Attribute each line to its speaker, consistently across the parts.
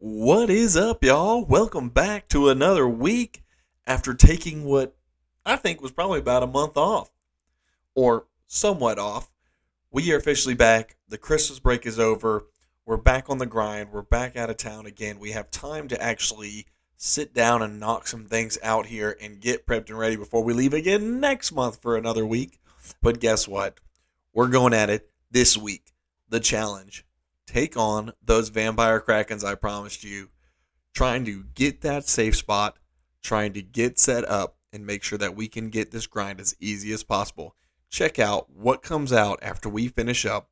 Speaker 1: What is up, y'all? Welcome back to another week after taking what I think was probably about a month off, or somewhat off. We are officially back. The Christmas break is over. We're back on the grind. We're back out of town again. We have time to actually sit down and knock some things out here and get prepped and ready before we leave again next month for another week. But guess what? We're going at it this week. The challenge. Take on those Vampyre Krakens I promised you. Trying to get that safe spot, trying to get set up, and make sure that we can get this grind as easy as possible. Check out what comes out after we finish up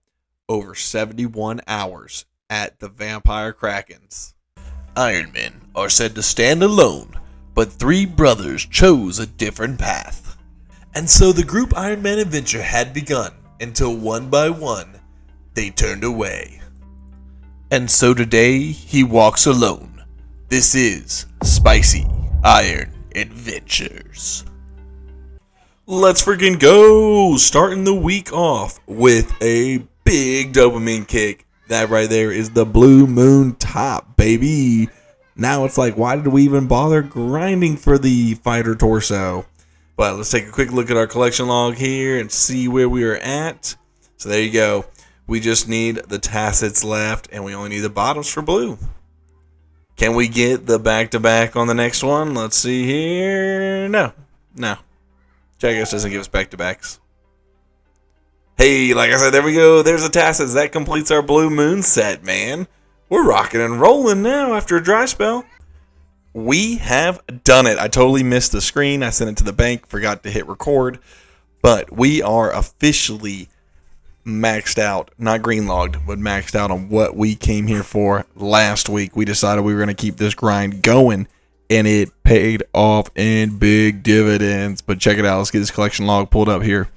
Speaker 1: over 71 hours at the Vampyre Krakens. Ironmen are said to stand alone, but three brothers chose a different path. And so the group Ironman adventure had begun until one by one, they turned away. And so today, he walks alone. This is Spicyiron Adventures. Let's freaking go! Starting the week off with a big dopamine kick. That right there is the Blue Moon top, baby. Now it's like, why did we even bother grinding for the fighter torso? But let's take a quick look at our collection log here and see where we are at. So there you go. We just need the tassets left, and we only need the bottoms for blue. Can we get the back-to-back on the next one? Let's see here. No. Checklist doesn't give us back-to-backs. Hey, like I said, there we go. There's the tassets. That completes our Blue Moon set, man. We're rocking and rolling now after a dry spell. We have done it. I totally missed the screen. I sent it to the bank, forgot to hit record. But we are officially maxed out, not green logged, but maxed out on what we came here for last week. We decided we were going to keep this grind going, and it paid off in big dividends. But check it out. Let's get this collection log pulled up here.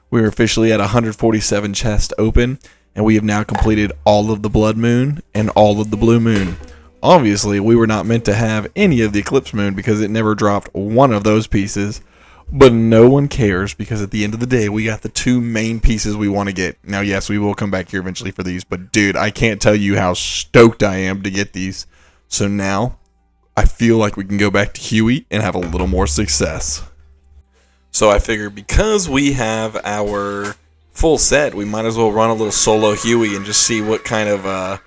Speaker 1: We are officially at 147 chests open, and we have now completed all of the Blood Moon and all of the Blue Moon. Obviously, we were not meant to have any of the Eclipse Moon because it never dropped one of those pieces. But no one cares because at the end of the day, we got the two main pieces we want to get. Now, yes, we will come back here eventually for these. But, dude, I can't tell you how stoked I am to get these. So now, I feel like we can go back to Huey and have a little more success. So I figured because we have our full set, we might as well run a little solo Huey and just see what kind of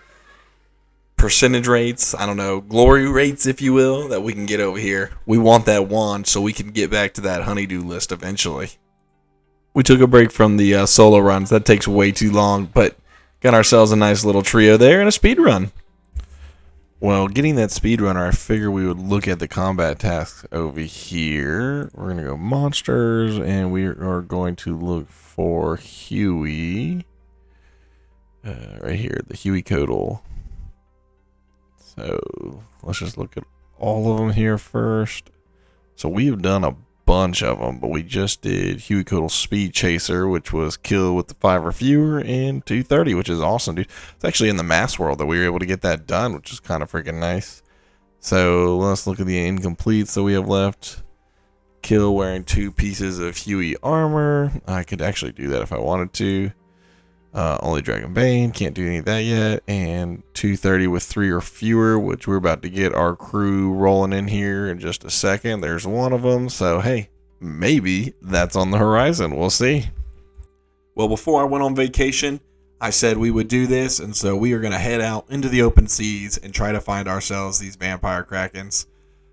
Speaker 1: percentage rates, I don't know, glory rates, if you will, that we can get over here. We want that wand so we can get back to that honeydew list eventually. We took a break from the solo runs. That takes way too long, but got ourselves a nice little trio there and a speed run. Well, getting that speed runner, I figure we would look at the combat tasks over here. We're going to go monsters, and we are going to look for Huey. Right here, the Huey Codal. So let's just look at all of them here first. So we've done a bunch of them, but we just did Huey Codal Speed Chaser, which was kill with the 5 or fewer, and 230, which is awesome, dude. It's actually in the mass world that we were able to get that done, which is kind of freaking nice. So let's look at the incompletes that we have left. Kill wearing 2 pieces of Huey armor. I could actually do that if I wanted to. Only Dragon Bane, can't do any of that yet, and 230 with 3 or fewer, which we're about to get our crew rolling in here in just a second. There's one of them, so hey, maybe that's on the horizon. We'll see. Well, before I went on vacation, I said we would do this, and so we are going to head out into the open seas and try to find ourselves these Vampyre Krakens.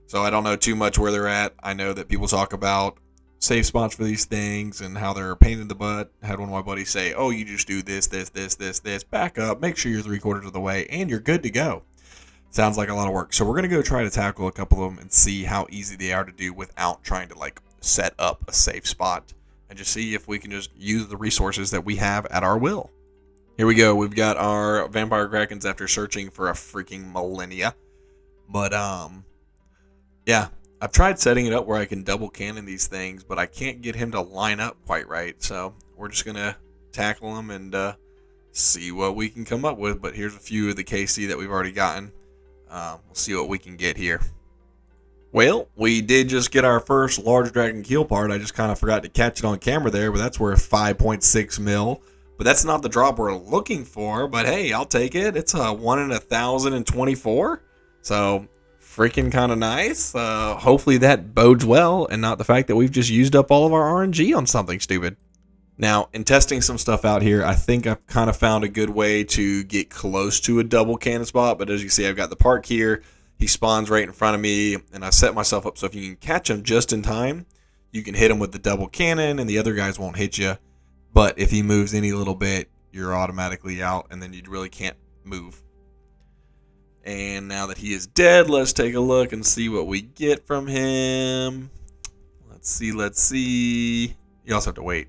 Speaker 1: So I don't know too much where they're at. I know that people talk about safe spots for these things and how they're a pain in the butt. I had one of my buddies say, oh, you just do this, back up, make sure you're 3/4 of the way, and you're good to go. Sounds like a lot of work. So we're going to go try to tackle a couple of them and see how easy they are to do without trying to like set up a safe spot and just see if we can just use the resources that we have at our will. Here we go. We've got our Vampyre Krakens after searching for a freaking millennia. But, yeah. I've tried setting it up where I can double cannon these things, but I can't get him to line up quite right. So we're just going to tackle him and see what we can come up with. But here's a few of the KC that we've already gotten. We'll see what we can get here. Well, we did just get our first large dragon keel part. I just kind of forgot to catch it on camera there, but that's worth 5.6 mil. But that's not the drop we're looking for. But hey, I'll take it. It's a 1 in 1,024.
Speaker 2: So freaking kind of nice. Hopefully that bodes well and not the fact that we've just used up all of our RNG on something stupid. Now, in testing some stuff out here, I think I've kind of found a good way to get close to a double cannon spot. But as you see, I've got the park here. He spawns right in front of me, and I set myself up so if you can catch him just in time, you can hit him with the double cannon, and the other guys won't hit you. But if he moves any little bit, you're automatically out, and then you really can't move. And now that he is dead, let's take a look and see what we get from him. Let's see. You also have to wait.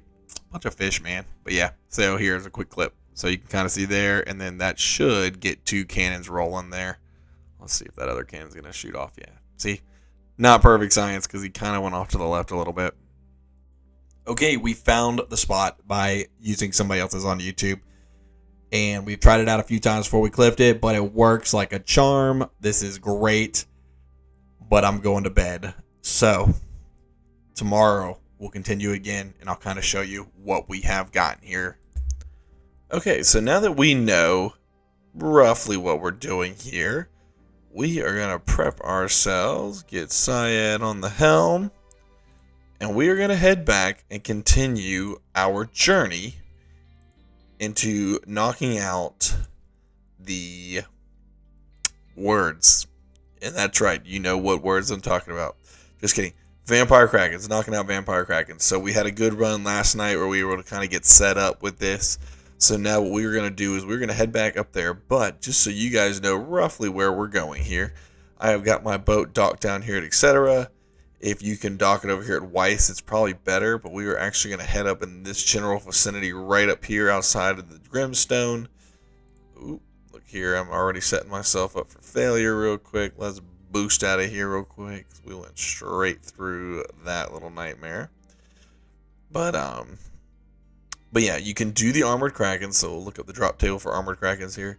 Speaker 2: Bunch of fish, man. But yeah, so here's a quick clip. So you can kind of see there, and then that should get 2 cannons rolling there. Let's see if that other cannon's going to shoot off. Yeah. See? Not perfect science because he kind of went off to the left a little bit. Okay, we found the spot by using somebody else's on YouTube. And we've tried it out a few times before we clipped it, but it works like a charm. This is great. But I'm going to bed. So, tomorrow we'll continue again, and I'll kind of show you what we have gotten here. Okay, so now that we know roughly what we're doing here, we are going to prep ourselves, get Syed on the helm, and we are going to head back and continue our journey into knocking out the words. And that's right, you know what words I'm talking about. Just kidding. Vampyre Krakens, knocking out Vampyre Krakens. So we had a good run last night where we were able to kind of get set up with this. So now what we're going to do is we're going to head back up there. But just so you guys know roughly where we're going here, I have got my boat docked down here at etc. If you can dock it over here at Weiss, it's probably better. But we are actually going to head up in this general vicinity right up here outside of the Grimstone. Ooh, look here. I'm already setting myself up for failure real quick. Let's boost out of here real quick. We went straight through that little nightmare. But yeah, you can do the armored krakens. So we'll look up the drop table for armored krakens here.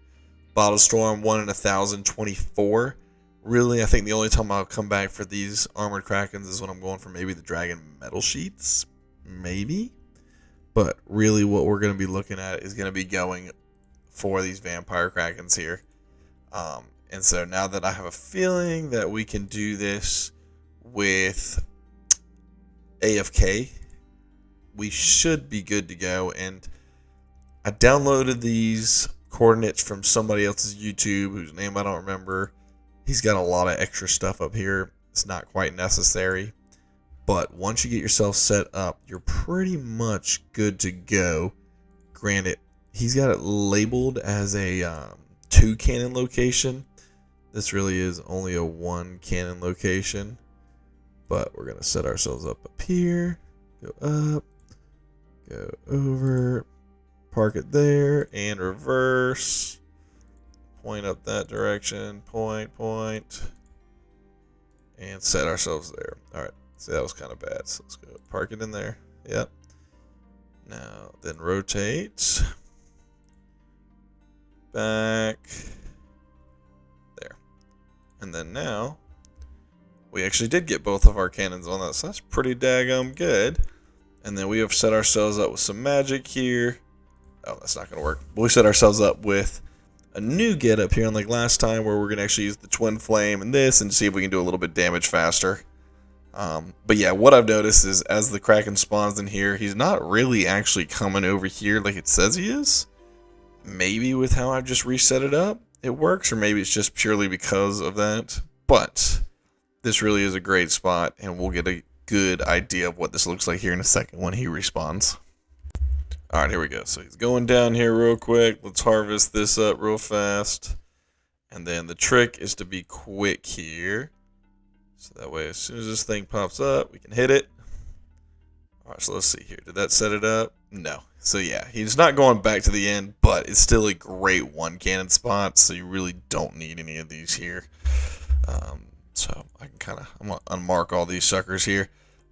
Speaker 2: Bottle storm 1 in 1,024. Really, I think the only time I'll come back for these armored krakens is when I'm going for maybe the dragon metal sheets, maybe. But really, what we're going to be looking at is going to be going for these vampyre krakens here. And so now that I have a feeling that we can do this with AFK, we should be good to go. And I downloaded these coordinates from somebody else's YouTube, whose name I don't remember. He's got a lot of extra stuff up here. It's not quite necessary. But once you get yourself set up, you're pretty much good to go. Granted, he's got it labeled as a 2 cannon location. This really is only a 1 cannon location. But we're going to set ourselves up here. Go up. Go over. Park it there. And reverse. Point up that direction. Point. And set ourselves there. Alright. See, that was kind of bad. So let's go park it in there. Yep. Now, then rotate. Back. There. And then now, we actually did get both of our cannons on that, so that's pretty daggum good. And then we have set ourselves up with some magic here. Oh, that's not going to work. But we set ourselves up with a new getup here, unlike last time, where we're going to actually use the twin flame and this and see if we can do a little bit damage faster. But yeah, what I've noticed is as the Kraken spawns in here, he's not really actually coming over here like it says he is. Maybe with how I've just reset it up, it works, or maybe it's just purely because of that. But this really is a great spot, and we'll get a good idea of what this looks like here in a second when he respawns. Alright, here we go. So he's going down here real quick. Let's harvest this up real fast. And then the trick is to be quick here. So that way, as soon as this thing pops up, we can hit it. Alright, so let's see here. Did that set it up? No. So yeah, he's not going back to the end, but it's still a great 1 cannon spot, so you really don't need any of these here. So I can I'm going to unmark all these suckers here.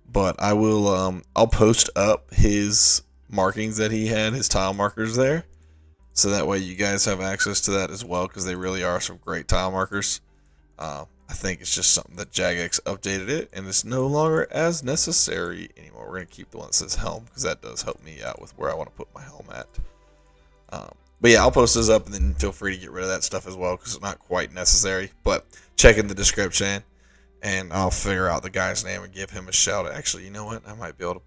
Speaker 2: But I will, I'll post up his markings that he had, his tile markers there. So that way you guys have access to that as well, because they really are some great tile markers. I think it's just something that Jagex updated it, and it's no longer as necessary anymore. We're going to keep the one that says helm, because that does help me out with where I want to put my helm at. But yeah, I'll post those up, and then feel free to get rid of that stuff as well because it's not quite necessary. But check in the description, and I'll figure out the guy's name and give him a shout. Actually, you know what? I might be able to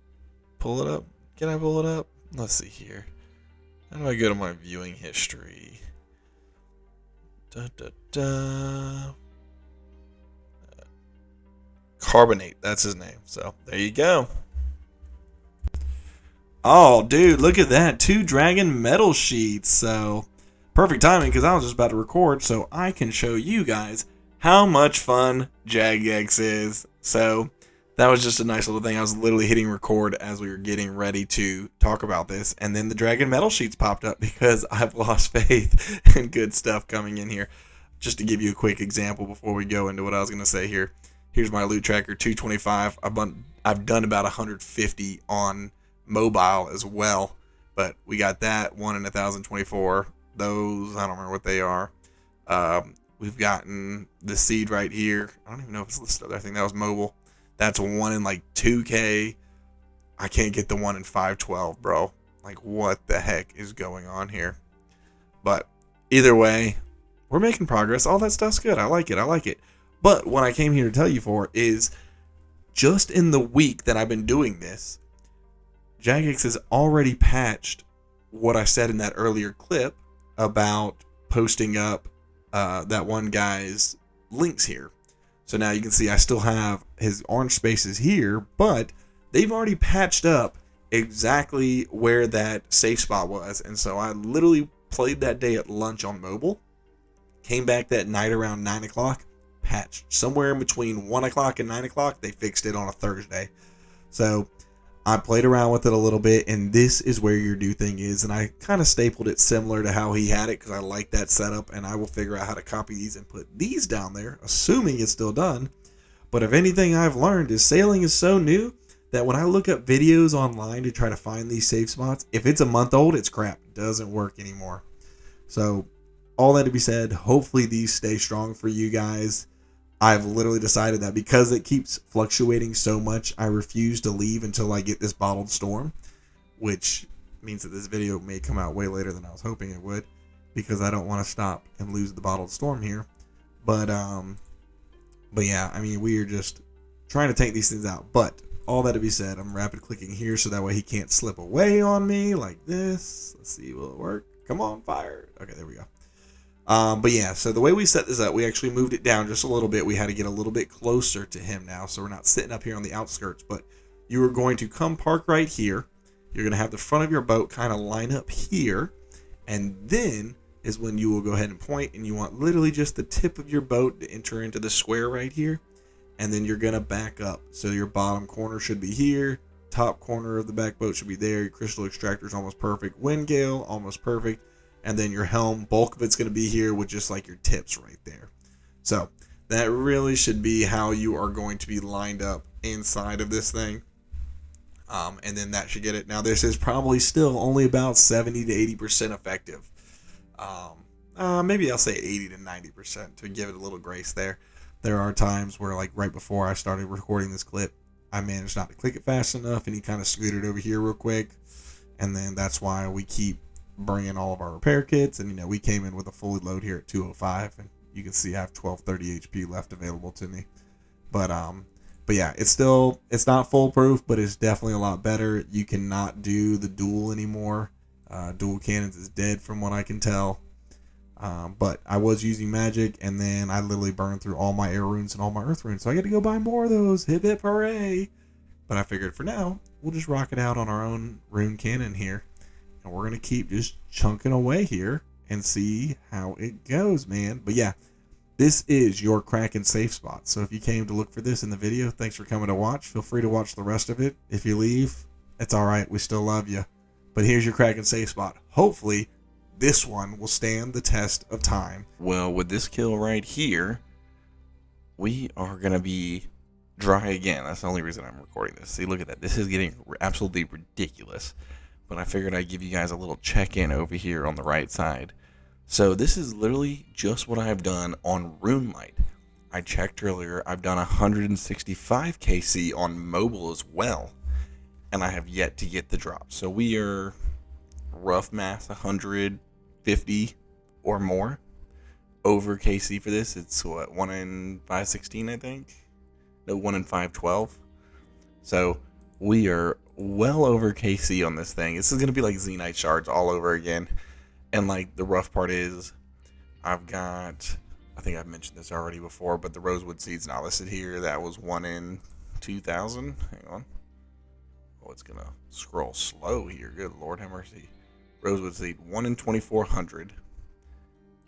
Speaker 2: pull it up. Can I pull it up? Let's see here. How do I go to my viewing history? Da, da, da. Carbonate, that's his name. So there you go. Oh, dude, look at that. 2 dragon metal sheets. So perfect timing because I was just about to record so I can show you guys how much fun Jagex is. So that was just a nice little thing. I was literally hitting record as we were getting ready to talk about this. And then the dragon metal sheets popped up because I've lost faith in good stuff coming in here. Just to give you a quick example before we go into what I was going to say here. Here's my loot tracker, 225. I've done about 150 on mobile as well, but we got that 1 in 1,024. Those, I don't remember what they are. We've gotten the seed right here. I don't even know if it's listed. I think that was mobile. That's 1 in like 2K. I can't get the 1 in 512, bro. Like, what the heck is going on here? But either way, we're making progress. All that stuff's good. I like it. But what I came here to tell you for is just in the week that I've been doing this, Jagex has already patched what I said in that earlier clip about posting up that one guy's links here. So now you can see I still have his orange spaces here, but they've already patched up exactly where that safe spot was. And so I literally played that day at lunch on mobile, came back that night around 9 o'clock, patched. Somewhere in between 1 o'clock and 9 o'clock, they fixed it on a Thursday. So I played around with it a little bit, and this is where your new thing is. And I kind of stapled it similar to how he had it because I like that setup, and I will figure out how to copy these and put these down there, assuming it's still done. But if anything I've learned is sailing is so new that when I look up videos online to try to find these safe spots, if it's a month old, it's crap. It doesn't work anymore. So all that to be said, hopefully these stay strong for you guys. I've literally decided that because it keeps fluctuating so much, I refuse to leave until I get this bottled storm, which means that this video may come out way later than I was hoping it would, because I don't want to stop and lose the bottled storm here. But yeah, I mean, we are just trying to take these things out. But all that to be said, I'm rapid clicking here so that way he can't slip away on me like this. Let's see, will it work? Come on, fire. Okay, there we go. But yeah, so the way we set this up, we actually moved it down just a little bit. We had to get a little bit closer to him now, so we're not sitting up here on the outskirts. But you are going to come park right here. You're going to have the front of your boat kind of line up here. And then is when you will go ahead and point, and you want literally just the tip of your boat to enter into the square right here. And then you're going to back up. So your bottom corner should be here. Top corner of the back boat should be there. Your crystal extractor is almost perfect. Wind gale, almost perfect. And then your helm, bulk of it's going to be here with just like your tips right there. So that really should be how you are going to be lined up inside of this thing. And then that should get it. Now this is probably still only about 70 to 80% effective. Maybe I'll say 80 to 90% to give it a little grace there. There are times where, like right before I started recording this clip, I managed not to click it fast enough and he kind of scooted over here real quick. And then that's why we keep bringing all of our repair kits, and we came in with a fully load here at 205, and you can see I have 1230 HP left available to me. But yeah, it's not foolproof, but it's definitely a lot better. You cannot do the dual anymore. Dual cannons is dead from what I can tell. But I was using magic, and then I literally burned through all my air runes and all my earth runes, so I got to go buy more of those. Hip hip hooray! But I figured for now we'll just rock it out on our own rune cannon here. And we're going to keep just chunking away here and see how it goes, man. But yeah, this is your Kraken safe spot. So if you came to look for this in the video, thanks for coming to watch. Feel free to watch the rest of it. If you leave, it's all right. We still love you. But here's your Kraken safe spot. Hopefully, this one will stand the test of time. Well, with this kill right here, we are going to be dry again. That's the only reason I'm recording this. See, look at that. This is getting absolutely ridiculous. But I figured I'd give you guys a little check-in over here on the right side. So this is literally just what I've done on RuneLite. I checked earlier, I've done 165 KC on mobile as well. And I have yet to get the drop. So we are rough math 100 50 or more over KC for this. It's what, 1 in 516, I think? No, 1 in 512. So we are well over KC on this thing. This is going to be like Zenite shards all over again. And like the rough part is I've got, I think I've mentioned this already before, but the rosewood seed's not listed here. That was 1 in 2000. Hang on. Oh, it's going to scroll slow here. Good Lord have mercy. Rosewood seed, 1 in 2400.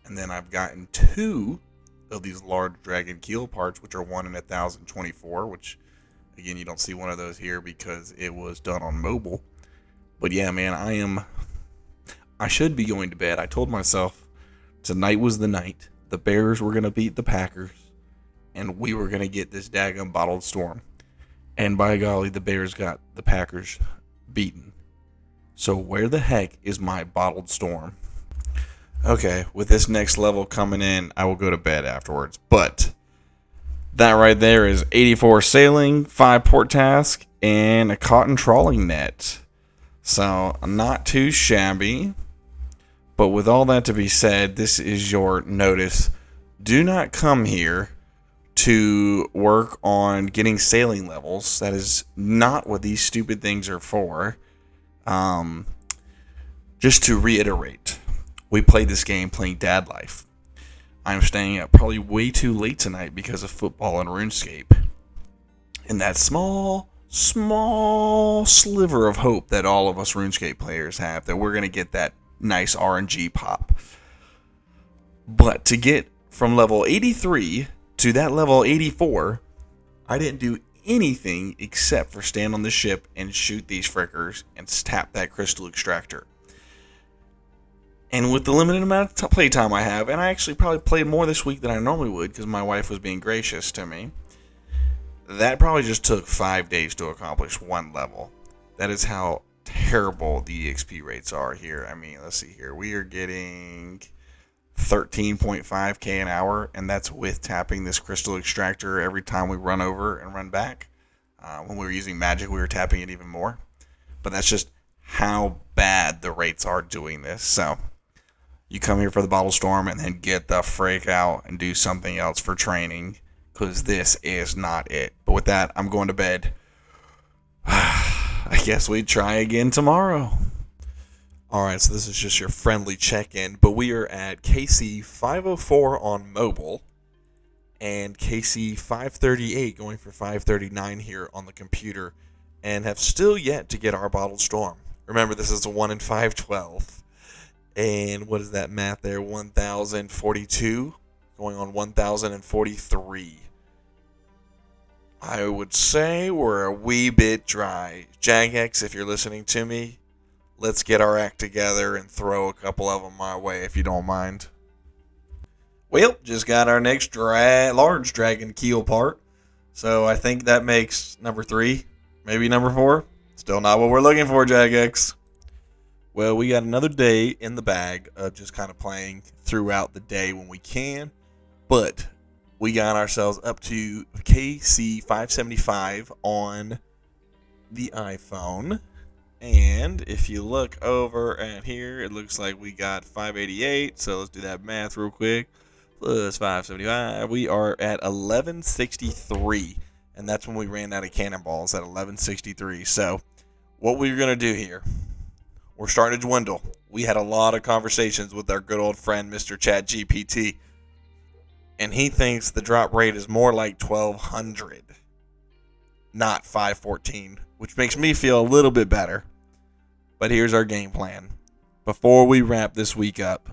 Speaker 2: And then I've gotten 2 of these large dragon keel parts, which are 1 in 1024, which again, you don't see one of those here because it was done on mobile. But yeah, man, I should be going to bed. I told myself tonight was the night. The Bears were going to beat the Packers, and we were going to get this daggum bottled storm. And by golly, the Bears got the Packers beaten. So where the heck is my bottled storm? Okay, with this next level coming in, I will go to bed afterwards. But that right there is 84 sailing, 5 port task, and a cotton trawling net. So not too shabby. But with all that to be said, this is your notice. Do not come here to work on getting sailing levels. That is not what these stupid things are for. Just to reiterate, we played this game playing Dad Life. I'm staying up probably way too late tonight because of football and RuneScape. And that small sliver of hope that all of us RuneScape players have that we're going to get that nice RNG pop. But to get from level 83 to that level 84, I didn't do anything except for stand on the ship and shoot these frickers and tap that crystal extractor. And with the limited amount of playtime I have, and I actually probably played more this week than I normally would because my wife was being gracious to me, that probably just took 5 days to accomplish one level. That is how terrible the EXP rates are here. I mean, let's see here. We are getting 13.5k an hour, and that's with tapping this crystal extractor every time we run over and run back. When we were using magic, we were tapping it even more. But that's just how bad the rates are doing this. So you come here for the bottle storm and then get the freak out and do something else for training, because this is not it. But with that, I'm going to bed. I guess we try again tomorrow. Alright, so this is just your friendly check-in, but we are at KC 504 on mobile and KC 538 going for 539 here on the computer, and have still yet to get our bottled storm. Remember, this is a 1 in 512. And what is that math there? 1,042 going on 1,043. I would say we're a wee bit dry. Jagex, if you're listening to me, let's get our act together and throw a couple of them my way if you don't mind. Well, just got our next large dragon keel part. So I think that makes number 3, maybe number 4. Still not what we're looking for, Jagex. Well, we got another day in the bag of just kind of playing throughout the day when we can. But we got ourselves up to KC 575 on the iPhone. And if you look over at here, it looks like we got 588. So let's do that math real quick. Plus 575. We are at 1163. And that's when we ran out of cannonballs at 1163. So what we're going to do here, we're starting to dwindle. We had a lot of conversations with our good old friend, Mr. ChatGPT. And he thinks the drop rate is more like 1,200, not 514, which makes me feel a little bit better. But here's our game plan. Before we wrap this week up,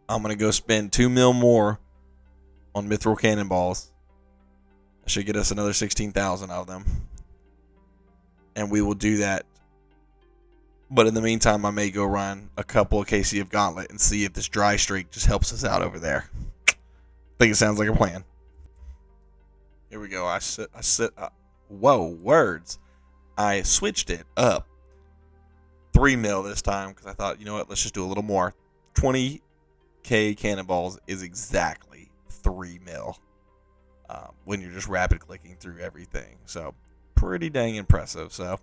Speaker 2: I'm going to go spend 2 mil more on mithril cannonballs. That should get us another 16,000 of them. And we will do that. But in the meantime, I may go run a couple of KC of Gauntlet and see if this dry streak just helps us out over there. I think it sounds like a plan. Here we go. Whoa, words. I switched it up. 3 mil this time because I thought, you know what, let's just do a little more. 20k cannonballs is exactly 3 mil when you're just rapid clicking through everything. So pretty dang impressive. So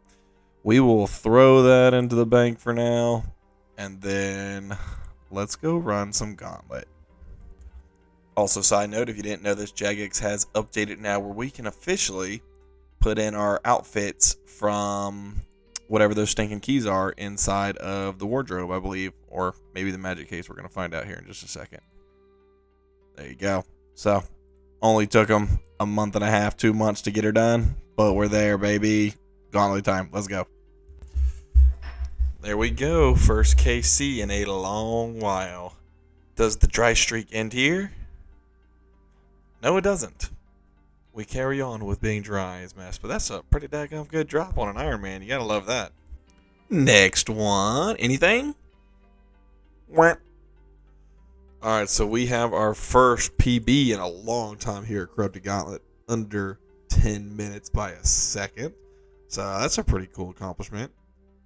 Speaker 2: we will throw that into the bank for now. And then let's go run some Gauntlet.
Speaker 1: Also, side note, if you didn't know this, Jagex has updated now where we can officially put in our outfits from whatever those stinking keys are inside of the wardrobe, I believe, or maybe the magic case. We're going to find out here in just a second. There you go. So, only took them a month and a half, 2 months to get her done, but we're there, baby. Gauntlet time. Let's go. There we go. First KC in a long while. Does the dry streak end here? No, it doesn't. We carry on with being dry as mess, but that's a pretty daggone good drop on an Ironman. You gotta love that. Next one. Anything? What? Alright, so we have our first PB in a long time here at Corrupted Gauntlet. Under 10 minutes by a second. So that's a pretty cool accomplishment.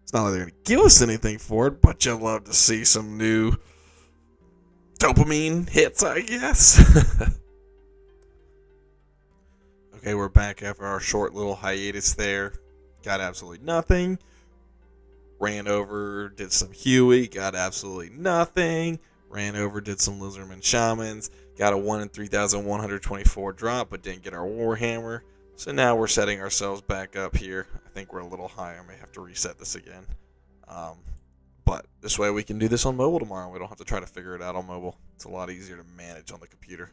Speaker 1: It's not like they're going to give us anything for it, but you'll love to see some new dopamine hits, I guess. Okay, we're back after our short little hiatus there. Got absolutely nothing. Ran over, did some Huey, got absolutely nothing. Ran over, did some Lizardman Shamans. Got a 1 in 3,124 drop, but didn't get our Warhammer. So now we're setting ourselves back up here. I think we're a little high. I may have to reset this again. But this way we can do this on mobile tomorrow. We don't have to try to figure it out on mobile. It's a lot easier to manage on the computer.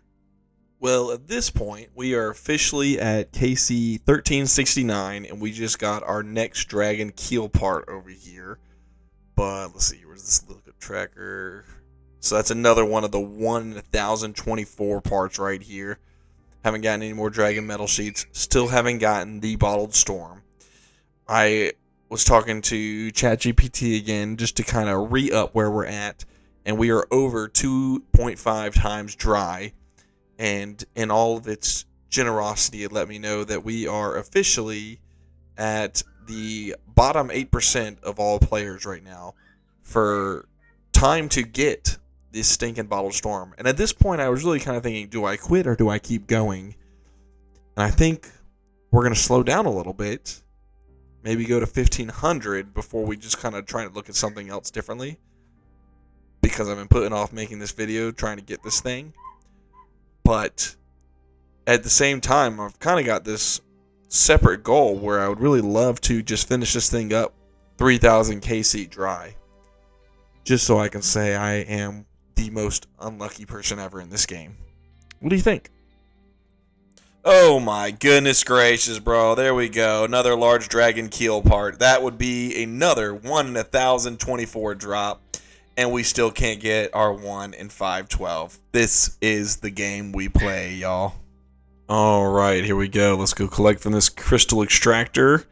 Speaker 1: Well, at this point, we are officially at KC 1369, and we just got our next dragon keel part over here. But let's see, where's this lookup tracker? So that's another one of the 1 in 1,024 parts right here. Haven't gotten any more dragon metal sheets. Still haven't gotten the bottled storm. I was talking to ChatGPT again just to kind of re-up where we're at. And we are over 2.5 times dry. And in all of its generosity, it let me know that we are officially at the bottom 8% of all players right now for time to get this stinking bottled storm. And at this point, I was really kind of thinking, do I quit or do I keep going? And I think we're going to slow down a little bit. Maybe go to 1,500 before we just kind of try to look at something else differently. Because I've been putting off making this video, trying to get this thing. But at the same time, I've kind of got this separate goal where I would really love to just finish this thing up 3,000 KC dry. Just so I can say I am the most unlucky person ever in this game. What do you think? Oh my goodness gracious, bro. There we go. Another large dragon keel part. That would be another 1 in 1,024 drop. And we still can't get our 1 in 512. This is the game we play, y'all. Alright, here we go. Let's go collect from this crystal extractor.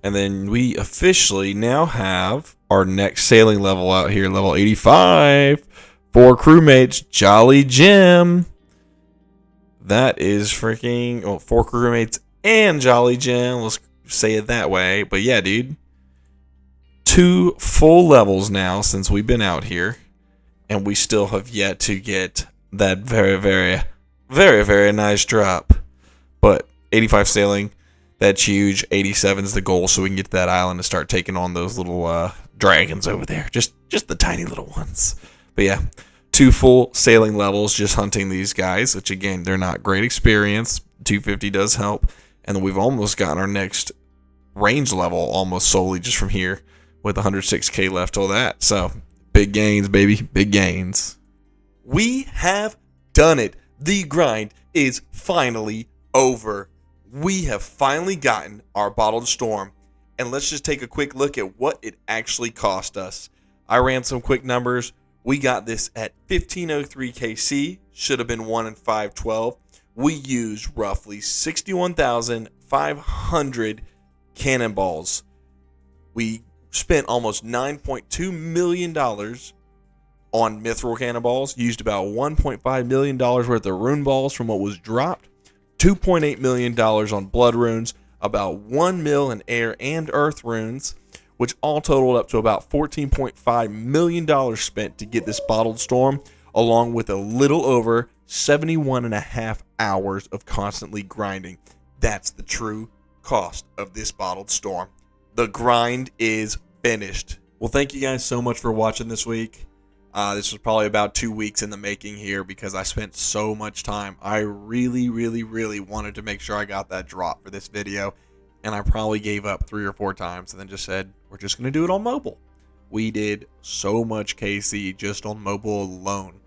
Speaker 1: And then we officially now have our next sailing level out here, level 85. 4 crewmates, Jolly Jim. That is freaking... Oh, 4 crewmates and Jolly Jim. Let's say it that way. But yeah, dude. 2 full levels now since we've been out here. And we still have yet to get that very, very, very, very nice drop. But 85 sailing, that's huge. 87 is the goal, so we can get to that island and start taking on those little dragons over there. Just the tiny little ones. But yeah, 2 full sailing levels just hunting these guys, which again, they're not great experience. 250 does help. And then we've almost gotten our next range level almost solely just from here with 106k left till that. So big gains, baby. Big gains. We have done it. The grind is finally over. We have finally gotten our bottled storm. And let's just take a quick look at what it actually cost us. I ran some quick numbers. We got this at 1503 KC. Should have been 1 in 512. We used roughly 61,500 cannonballs. We spent almost $9.2 million on mithril cannonballs. Used about $1.5 million worth of rune balls from what was dropped. $2.8 million on blood runes. About 1 mil in air and earth runes, which all totaled up to about $14.5 million spent to get this bottled storm, along with a little over 71.5 hours of constantly grinding. That's the true cost of this bottled storm. The grind is finished.
Speaker 2: Well, thank you guys so much for watching this week. This was probably about 2 weeks in the making here because I spent so much time. I really, really, really wanted to make sure I got that drop for this video, and I probably gave up 3 or 4 times and then just said, we're just going to do it on mobile. We did so much KC just on mobile alone,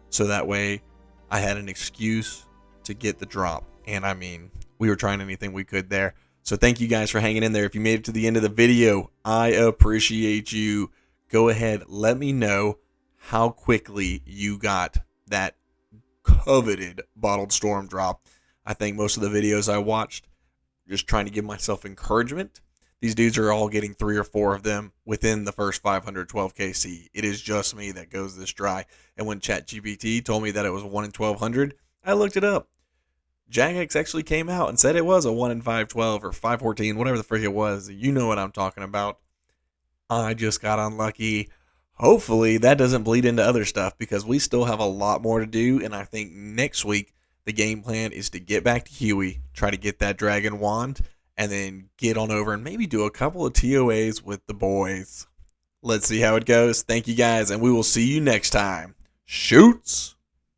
Speaker 2: so that way I had an excuse to get the drop. And I mean, we were trying anything we could there. So thank you guys for hanging in there. If you made it to the end of the video, I appreciate you. Go ahead, let me know how quickly you got that coveted bottled storm drop. I think most of the videos I watched, just trying to give myself encouragement. These dudes are all getting 3 or 4 of them within the first 512 KC. It is just me that goes this dry. And when ChatGPT told me that it was 1 in 1200, I looked it up. Jagex actually came out and said it was a 1 in 512 or 514, whatever the frick it was. You know what I'm talking about. I just got unlucky. Hopefully that doesn't bleed into other stuff because we still have a lot more to do. And I think next week the game plan is to get back to Huey, try to get that dragon wand, and then get on over and maybe do a couple of TOAs with the boys. Let's see how it goes. Thank you guys, and we will see you next time. Shoots!